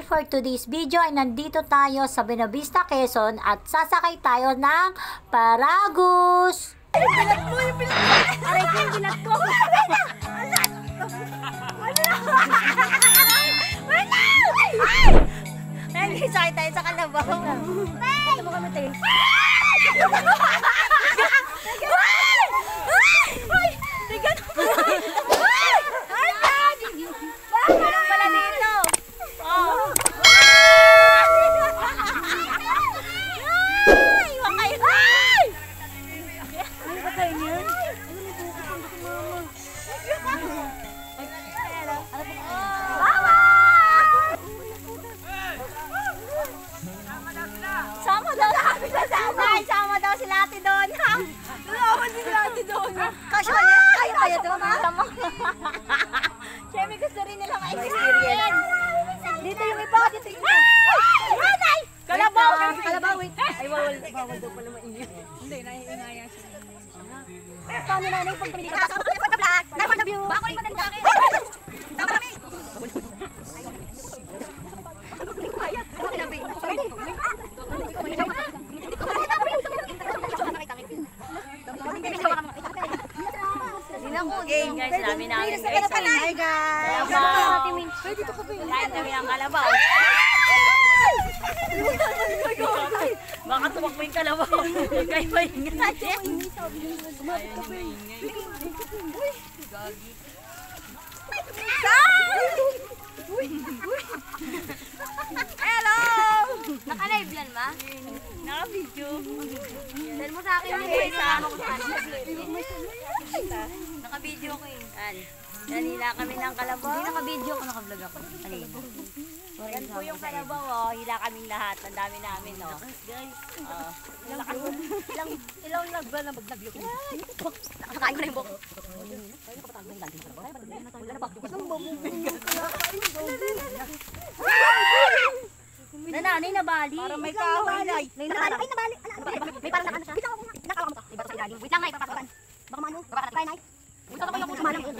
for today's video ay nandito tayo sa Buenavista, Quezon at sasakay tayo ng Paragus. Bilat mo yung bilat mo! Aray ko yung bilat ko! Alat! Ay! Sakit tayo sa kalabaw. Ito mo kami tayo. Sama daw sila Ate Donna. Lalawan din sila Ate Donna. Casual yan. Kaya tayo doon ha. Siyempre gusto rin nila ma-experience. Dito yung iba. Dito yung iba. Ay! Kalabaw! Kalabaw, wait. Ay, bawal daw pala mainit. Hindi, naiingayan siya. Paano na yung pagpili ka? Kasama ko yung pagka-vlog. Napag-view. Bako rin maganda ka. Tama kami. Game guys, namin guys. Hi guys! Kain kami ng kalabaw. Baka tumakbo yung kalabaw. Kayo ba yung Hello! Naka-live yan ma? Naka-video. Send mo sa akin yung guys ha? Naka-video ko eh. Nanila kami ng kalabaw. Hindi naka-video ko, naka-vlog ako. Yan po yung kalabaw, oh. Hila kaming lahat. Ang dami namin, oh. Guys, Ilang lag ba na mag-vlog ko? Nakakain ko na yung buko. Nanay na bali. Para may kahoy na. May nabali. May parang nakano siya. Nakakala mo to. May bata sa ilalim. Wait lang, Nay. Papasok. Baka maano? Baka tayo, Nay. Wait lang ako yung sumalang. Wala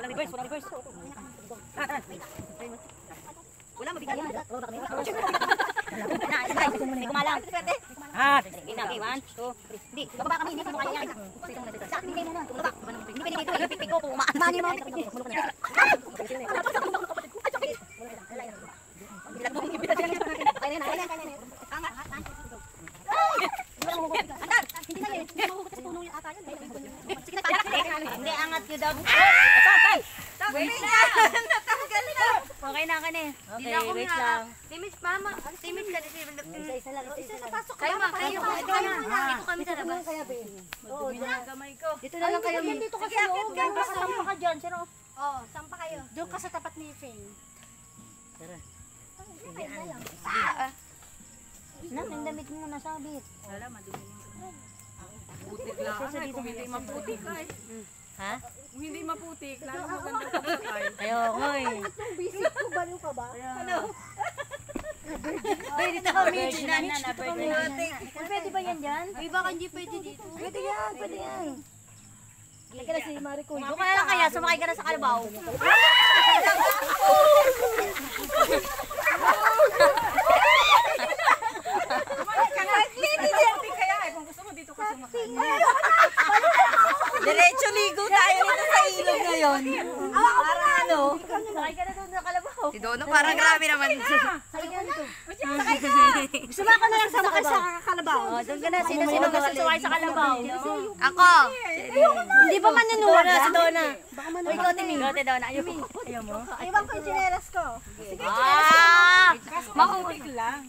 reverse. Wala reverse. Wala mabigay yan. May kumalang. Sige na, okay. 1, 2, 3. Hindi, bababa kami. Hindi mo kaya yan. Sa akin, hindi mo na. Hindi pwede dito. Ipipig ko. Pumaan. Mani mo. Hindi, angat nyo daw. Wait lang. Natanggal na. Okay na ka na eh. Okay, wait lang. Timid, mama. Timid ka. Isa lang. Pasok kayo, ma. Kayo. Dito kami sa labas. Oo, gamay ko. Dito na lang kayo. Dito ka sa loob. Sampa ka dyan. Sino? Oo, sampa kayo. Doon ka sa tapat ni Faye. Tara. Yung damit mo nasabit. Wala, madumi yung putik lang. Ay, kung hindi maputik ay. Ha? Kung hindi maputik, lalo maganda pagkakay. Ayoko eh. Visit ko, baliw ka ba? Ano? Pwede dito kami. Pwede ba yan dyan? Ay, baka hindi pwede dito. Pwede yan. Teka na si Marico. Doon ka na lang kaya. Sumakay ka na sa kalabaw. Kaya eh, kung gusto mo dito ka sumakay. Diretso ligo tayo dito sa ilog ngayon. Para ano? Sakay ka na doon sa kalabaw. Si Dono parang grabe naman. Sakay ka na. Sumaka na lang sa kalabaw. Oh, doon ka na. Sino gusto sumakay sa kalabaw? Ako! Hindi pa manunuwag si Donna. O ikaw, Timi. Ikaw, Donna. Ayaw mo? Iwan ko yung chinelas ko. Maputik lang.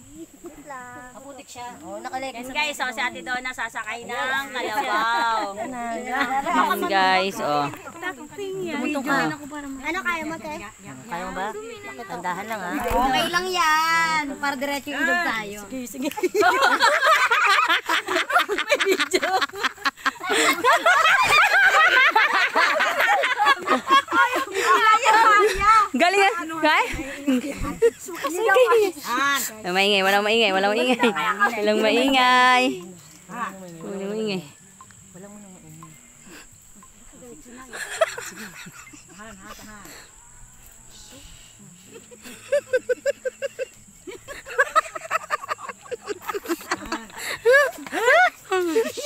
Maputik siya. Oh, nakalek. Yes guys, so si Ate Donna sasakay ng kalabaw. Yan guys, oh. Tumutong ka. Ano kaya mo, te? Kaya mo ba? Tandahan lang ha. Okay lang yan. Para diretso yung ilog tayo. Sige. May video. Galing yan. Kaya? Maingay, walang maingay. Walang maingay. Walang maingay.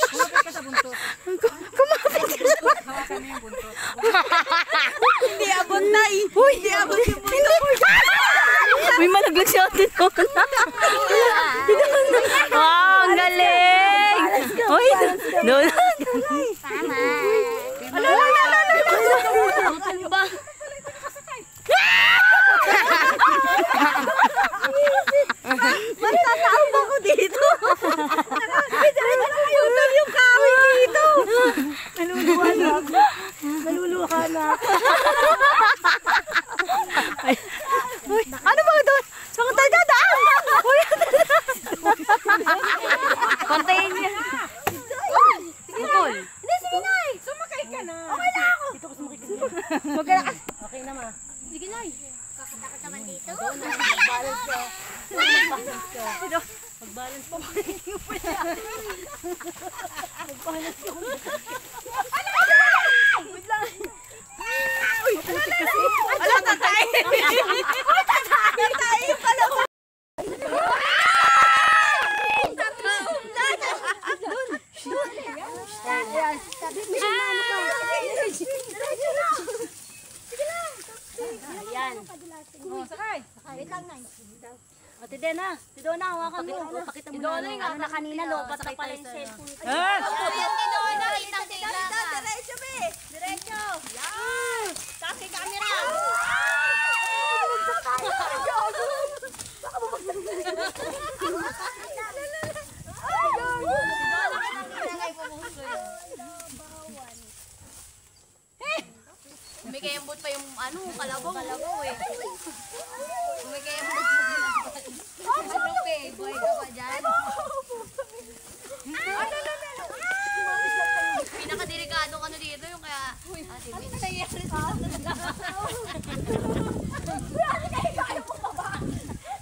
Kumapit ka sa buntot. Hawakan mo yung buntot. Hindi abot na eh. Uy, hindi abot yung buntot. Uy, malaglag si Ate Donna. Wow, ang galing. Uy, Donna. Tama. Magtataong ako dito. Nakakayutol yung kawin dito. Naluluha na ako. Naluluha na ako. Ano ba ito? Saan tayo dadaan? Kontayin niya. Putol. Hindi, sige na eh. Sumakay ka na. Okay na ako. Dito ko sumakay ka na. Huwag ka na kasi. Okay na ma. Sige na. Kakatakot naman dito. Mag-balance ka. Mag-balance ka. Mag-balance pa. Mag-balance ka. Wait lang. Uy, putik kasi. Ala, tatay. Uy, tatay. Tatay pala ko. Ayan. Oh, sakay. Wait lang, Nay. Ate Dena, si Donna, hawakan mo. Pakita mo na. Ano na kanina, lobat na pala yung cellphone. Ayan, Donna. Kita sila. Diretso, be. Diretso. Kasi camera. Umikembot pa yung ano, kalabaw eh. Umikembot. Ano pe? Boy ka pa dyan? Pinakadelikado ka na dito yung kaya... Ate, ano nangyayari sa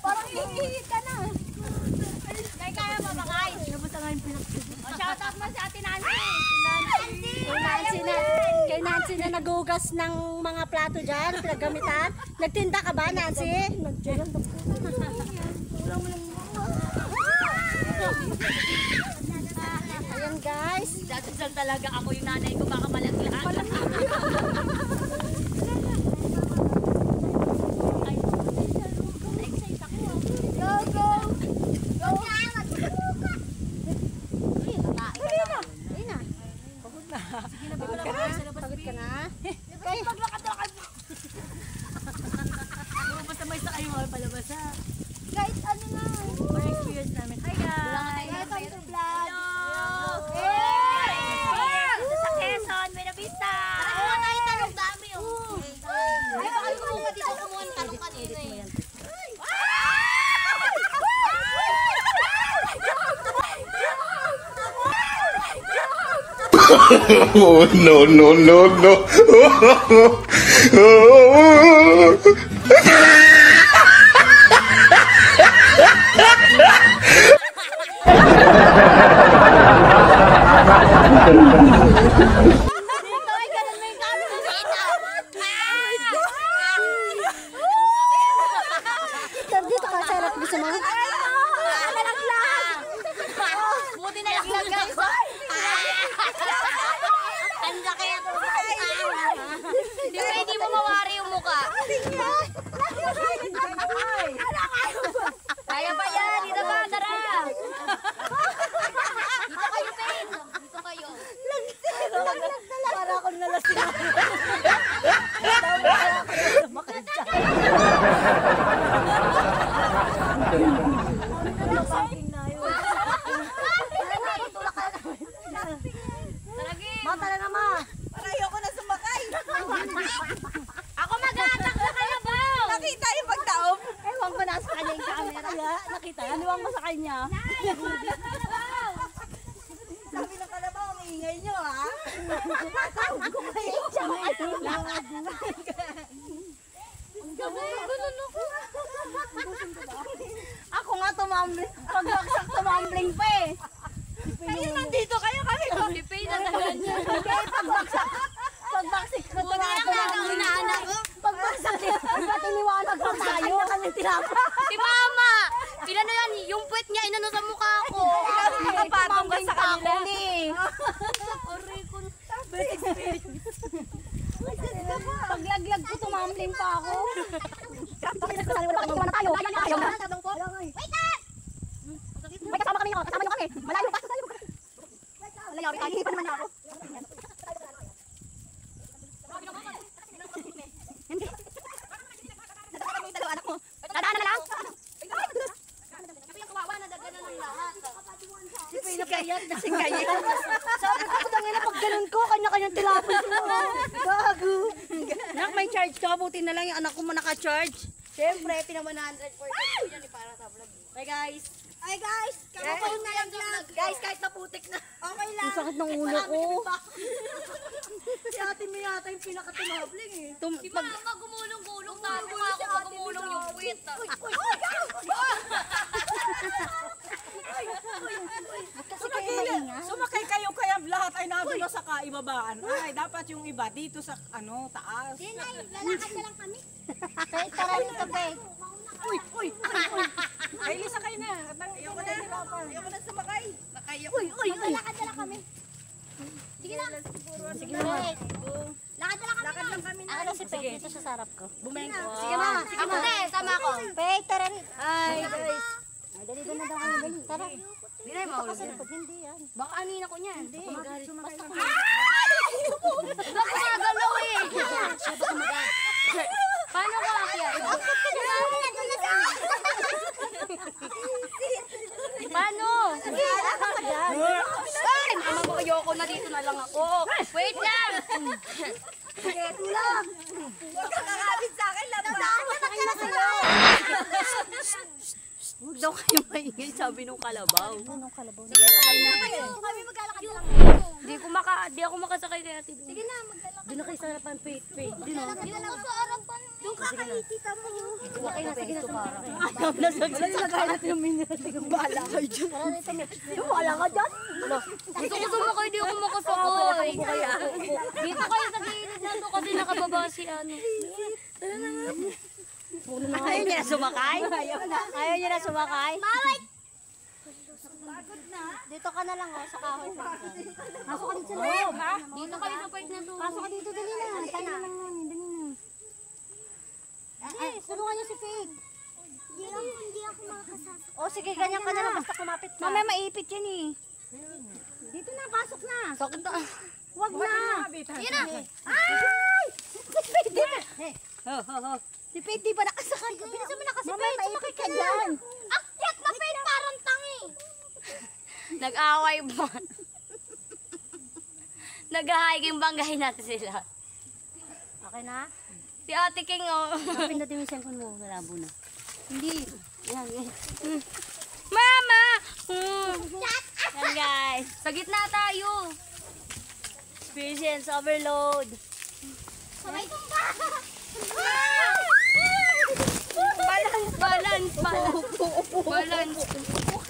parang hihihit ka na. Kaya mabakay. O, shout out mo si Ate Nancy. Kay Nancy na nagugas ng mga plato dyan, pinaggamitan. Nagtinda ka ba, Nancy? Ayan guys. Dadasal talaga ako yung nanay ko, baka malaglag. Go, go! Go na! Pagod ka na? Basta may sa kayo mga palabas ha. Guys, ano na? For experience namin. Hi guys! Welcome to vlog! Dito sa Quezon, Buena Vista! Kumuha tayo talong dami oh. Ay, baka kumuha dito kumuha ng talong kanina eh. Oh, no, no, no, no. Dito ay ganun mo yung camera dito. Dito ka, sarap. Gusto mo? Nalaglag! Buti nalaglag guys. Ang laki ako. Hindi pwede mo mawari yung mukha. Kaya ba yan? Dito ba? Tara! Dito kayo, Pain. Dito kayo. Para akong nalasing. Mata na naman. Para ayoko na sumakay. Ako mag-aatak na kayo, Bao! Nakita yung pagtaob. Ewan ko nasa kanya yung camera. Nakita, anuwang mo sa kanya. Sabi ng kalabaw, ang ingay nyo ha. Tawag ko kayo. Ako nga tumambling. Pagbaksak tumambling pa eh. Kaya nandito kayo kami. Si Pain na sa ganyan. Kaya pagbaksak. Pagbaksak ko Buti na lang tumbling. anak ko. Pagbaksak ko. Ba't iniwanag pa tayo? tinapa. Si Mama! Inano yan, yung puwet niya, inano sa mukha ko. Nakapatong ka sa kanila. Paglaglag ko, tumambling pa ako. Wala tayo. Wait up! May kasama kami. Kasama nyo kami. Malayo pa. Malayo. Hindi pa naman ako. Dadaan na lang. Singayat. Sabi ko, tangina pag ganun ko, kanya-kanyang tilapon sila. Gago. Nak, may charge ka. Buti na lang yung anak ko mo naka-charge. Siyempre, pinama 100% yan para sa vlog. Hi guys. Hi guys. Kakapain na yung vlog. Guys, kahit naputik na. Okay lang. Ang sakit ng ulo ko. Si ate mo yata yung pinakatumabling eh. Si Mama gumulong-gulong, tapo nga ako gumulong yung puwet. Sumakay kayo kaya lahat ay nandun na sa kaibabaan. Ay, dapat yung iba dito sa taas. Lalakad na lang kami. Kahit tara dito, pe. Ay, Lisa kayo na. Ayoko na sumakay. Lalakad na lang kami. Sige na. Lakad na lang kami. Ako na si Pe, dito sa sarap ko. Bumeng ko. Sige na, ako din, sama ko. Pe, tara rin. Hi guys. Dali na daw kami, dali. Tara. Hindi na yung maulog yan. Hindi yan. Baka anina ko niyan. Hindi. Basta ko. Baka magalaw eh. Paano ka akyat? Paano? Ay, mama ko, ayoko na dito na lang ako. Wait lang. Ito lang. Huwag kang kakabit sa akin. Huwag daw kayo maingay, sabi nung kalabaw. Anong kalabaw? Kami maglalakad na lang. Di ako makasakay kaya ati. Sige na, maglalakad. Doon na kayo sa harapan, Pe. Doon na sa harapan. Doon ka kita mo. Okay na, sige na. Para kayo. Ayaw na sa Lagay natin yung mineral. Bahala kayo dyan. Tara rito, Mitch. Bahala ka dyan. Gusto ko sumakay, di ako makasakay. Dito kayo sa gilid na to kasi nakababa si ano. Ayaw niya na sumakay? Ayaw niya na sumakay? Bawit! Dito ka na lang, oh, sa kahoy. Pasok ka dito sa loob. Dito kayo sa part na to. Pasok ka dito, dali na. Tayo na lang namin, dali na. Ay, tulungan niyo si Faith. Hindi ako makakasas. Oh, sige, ganyan ka na lang, basta kumapit ka. Mamaya maipit yan eh. Dito na, pasok na. Sakit na. Wag na. Yun na. Ay! Si Faith, di ba? Ho. Si Faith, di ba nakasakay ka? Bilisan mo na kasi, Faith. Sumakay ka dyan. Akyat na Faith, parang tangi. Nag-away ba? Nag-hiking banggahin natin sila. Okay na? Si Ate King oh. Pindutin mo yung cellphone mo, malabo na. Hindi. Yan. Mama! Yan guys. Sa gitna tayo. Experience overload. Sabay tumba. Balance. Balance.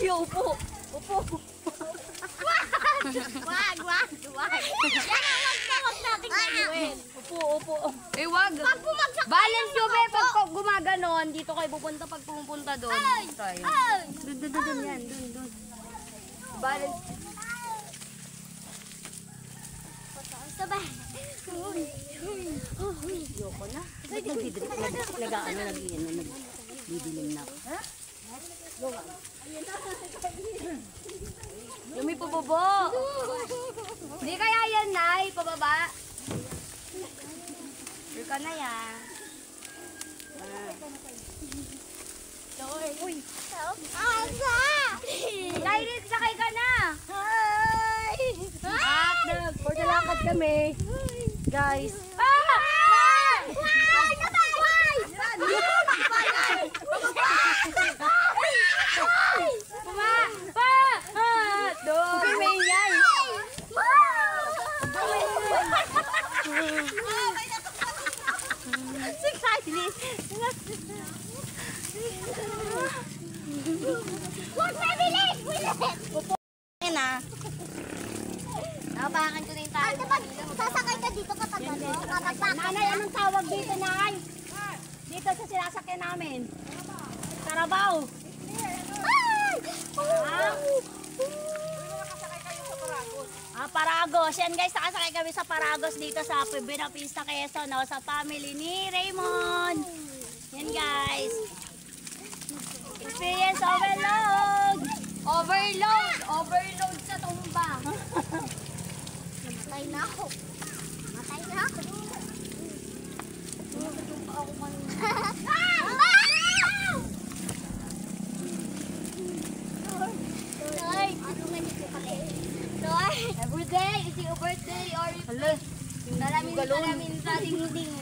Upo. Wag. Wag natin gawin. Upo. Eh wag. Pag bumagsak Balance nyo be. Pag gumaganon, dito kayo pupunta. Pag pumunta doon. Tayo. Doon yan. Doon. Balance. sabay. Yoko na. Nagdidilim na ako. Yung may pabobo. Hindi kaya yan, Nay. Pababa. Sure ka na yan. Uy. Asa! Lyric, sakay ka na. Hi! At nagpordalakad kami. Guys. Wow! Nataway! Doon. May yan. Si Kylie. Huwag na bilis! Yan na. Napakan ko na yung tayo. Sasakay ka dito kapag ano? Nanay, anong tawag dito, Nay? Dito sa sinasakyan namin. Carabao. Paragos. Yan guys, nakasakay kami sa Paragos dito sa Binapista, Quezon, no? Sa family ni Raymond. Yan guys. Experience overload. Overload sa tumba. Matay na ako. Ay, ano nga nito pala? Everyday, is your birthday or Dalamin sa ding-ding.